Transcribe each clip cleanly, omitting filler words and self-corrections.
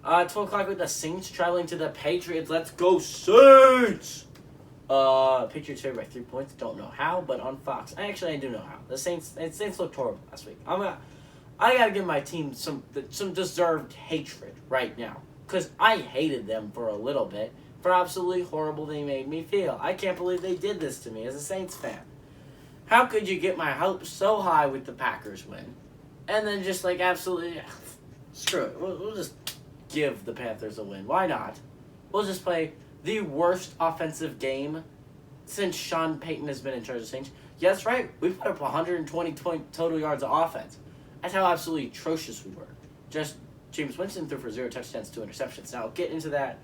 12 o'clock with the Saints traveling to the Patriots. Let's go, Saints! Patriots favored by 3 points. Don't know how, but on Fox. I do know how. The Saints looked horrible last week. I gotta give my team some deserved hatred right now. Because I hated them for a little bit. For absolutely horrible they made me feel. I can't believe they did this to me as a Saints fan. How could you get my hopes so high with the Packers win? And then just absolutely, screw it. We'll just give the Panthers a win. Why not? We'll just play the worst offensive game since Sean Payton has been in charge of Saints. Yeah, that's right. We put up 120 total yards of offense. That's how absolutely atrocious we were. Just James Winston threw for 0 touchdowns, 2 interceptions. Now, I'll get into that.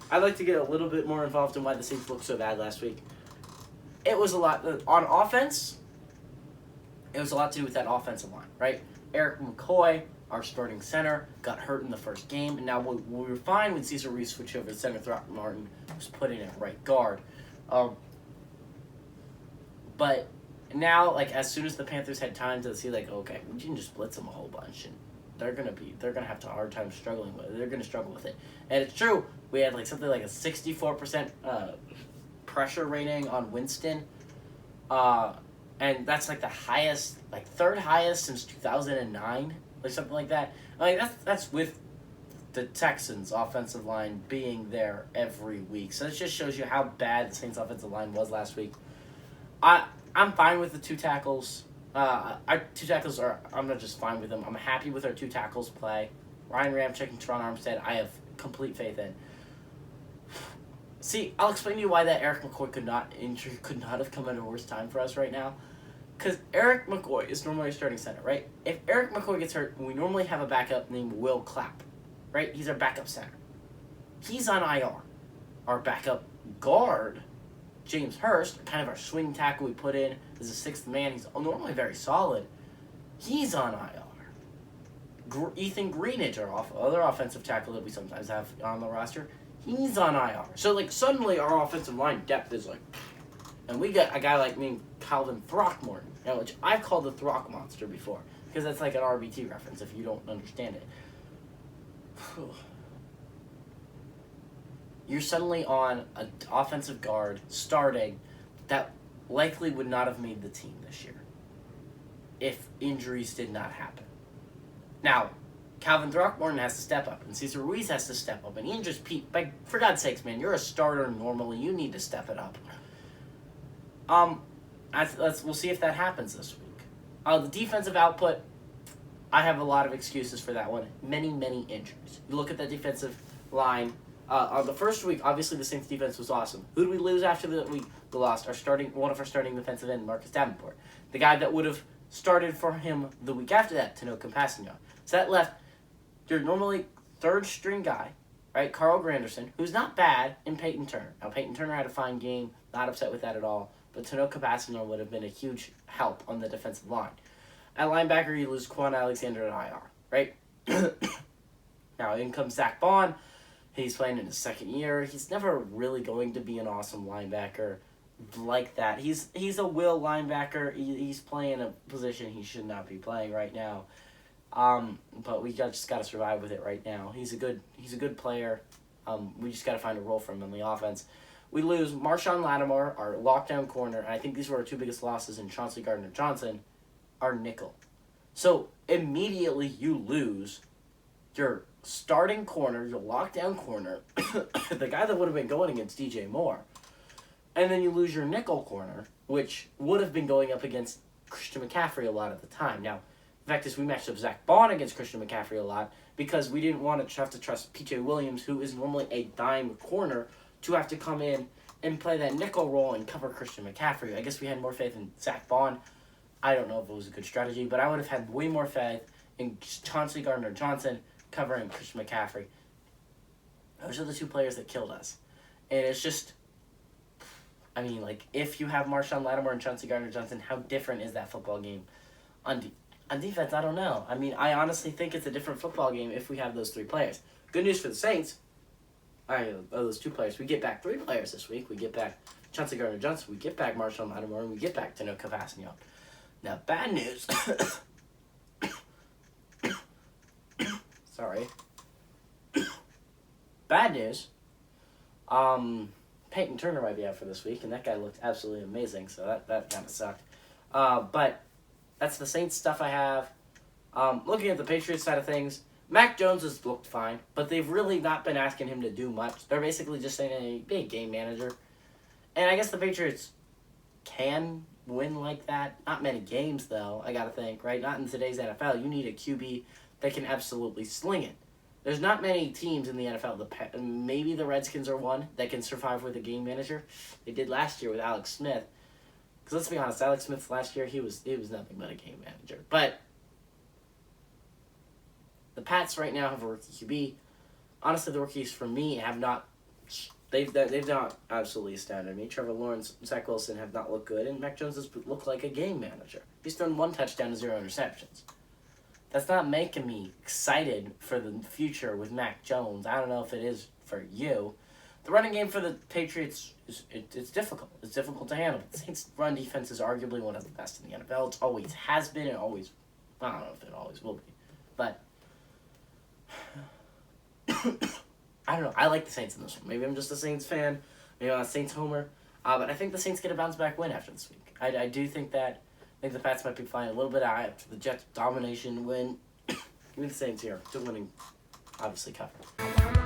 I'd like to get a little bit more involved in why the Saints looked so bad last week. It was a lot on offense. It was a lot to do with that offensive line, right? Eric McCoy, our starting center, got hurt in the first game, and now we were fine when Cesar Ruiz switched over to center. Throckmorton was put in at right guard. But now, as soon as the Panthers had time to see, okay, we can just blitz them a whole bunch, and they're gonna have a hard time struggling with it. They're gonna struggle with it, and it's true. We had something like a 64% pressure rating on Winston, and that's the highest, third highest since 2009, something like that. That's with the Texans' offensive line being there every week. So it just shows you how bad the Saints' offensive line was last week. I'm fine with the 2 tackles. Our 2 tackles I'm not just fine with them. I'm happy with our 2 tackles play. Ryan Ramczyk and Teron Armstead, I have complete faith in. See, I'll explain to you why that Eric McCoy could not have come at a worse time for us right now. Because Eric McCoy is normally a starting center, right? If Eric McCoy gets hurt, we normally have a backup named Will Clapp, right? He's our backup center. He's on IR. Our backup guard, James Hurst, kind of our swing tackle we put in as a 6th man. He's normally very solid. He's on IR. Ethan Greenidge, our other offensive tackle that we sometimes have on the roster, he's on IR. So, suddenly our offensive line depth is and we got a guy named Calvin Throckmorton, which I've called the Throck Monster before, because that's an RBT reference if you don't understand it. You're suddenly on an offensive guard starting that likely would not have made the team this year if injuries did not happen. Now, Calvin Throckmorton has to step up, and Cesar Ruiz has to step up, and Ian just Pete. For God's sakes, man, you're a starter normally. You need to step it up. We'll see if that happens this week. The defensive output, I have a lot of excuses for that one. Many, many injuries. You look at the defensive line. On the first week, obviously the Saints defense was awesome. Who did we lose after that we lost? One of our starting defensive end, Marcus Davenport. The guy that would have started for him the week after that, Tanoh Compassignon. So that left your normally 3rd string guy, right? Carl Granderson, who's not bad, and Peyton Turner. Now, Peyton Turner had a fine game. Not upset with that at all. But Tanoh Compassignon would have been a huge help on the defensive line. At linebacker, you lose Quan Alexander at IR, right? Now, in comes Zach Bond. He's playing in his 2nd year. He's never really going to be an awesome linebacker like that. He's a will linebacker. He's playing a position he should not be playing right now. But we just got to survive with it right now. He's a good player. We just got to find a role for him in the offense. We lose Marshawn Lattimore, our lockdown corner, and I think these were our 2 biggest losses in Chauncey Gardner-Johnson, our nickel. So immediately you lose your starting corner, your lockdown corner, the guy that would have been going against DJ Moore, and then you lose your nickel corner, which would have been going up against Christian McCaffrey a lot of the time. Now, the fact is we matched up Zach Bond against Christian McCaffrey a lot because we didn't want to have to trust P.J. Williams, who is normally a dime corner, to have to come in and play that nickel role and cover Christian McCaffrey. I guess we had more faith in Zach Bond. I don't know if it was a good strategy, but I would have had way more faith in Chauncey Gardner-Johnson covering Christian McCaffrey. Those are the 2 players that killed us. And it's just, if you have Marshawn Lattimore and Chauncey Gardner-Johnson, how different is that football game? On defense, I don't know. I honestly think it's a different football game if we have those 3 players. Good news for the Saints. Those 2 players. We get back 3 players this week. We get back Chauncey Gardner-Johnson. We get back Marshawn Lattimore. And we get back Tanoh Compassignon. Now, bad news. Sorry. bad news, Peyton Turner might be out for this week, and that guy looked absolutely amazing, so that kind of sucked. But that's the Saints stuff I have. Looking at the Patriots side of things, Mac Jones has looked fine, but they've really not been asking him to do much. They're basically just saying, hey, be a game manager. And I guess the Patriots can win like that. Not many games, though, I gotta think, right? Not in today's NFL. You need a QB that can absolutely sling it. There's not many teams in the NFL. Maybe the Redskins are one that can survive with a game manager. They did last year with Alex Smith. Because let's be honest, Alex Smith last year, he was nothing but a game manager. But the Pats right now have a rookie QB. Honestly, the rookies for me have not. They've not absolutely astounded me. Trevor Lawrence, Zach Wilson have not looked good, and Mac Jones has looked like a game manager. He's thrown 1 touchdown to 0 interceptions. That's not making me excited for the future with Mac Jones. I don't know if it is for you. The running game for the Patriots it's difficult. It's difficult to handle. The Saints' run defense is arguably one of the best in the NFL. It always has been, and always. I don't know if it always will be, but. I don't know. I like the Saints in this one. Maybe I'm just a Saints fan. Maybe I'm a Saints homer. But I think the Saints get a bounce-back win after this week. I do think that. I think the Pats might be flying a little bit out after the Jets' domination win. Give me the Saints here. Still winning, obviously, cover.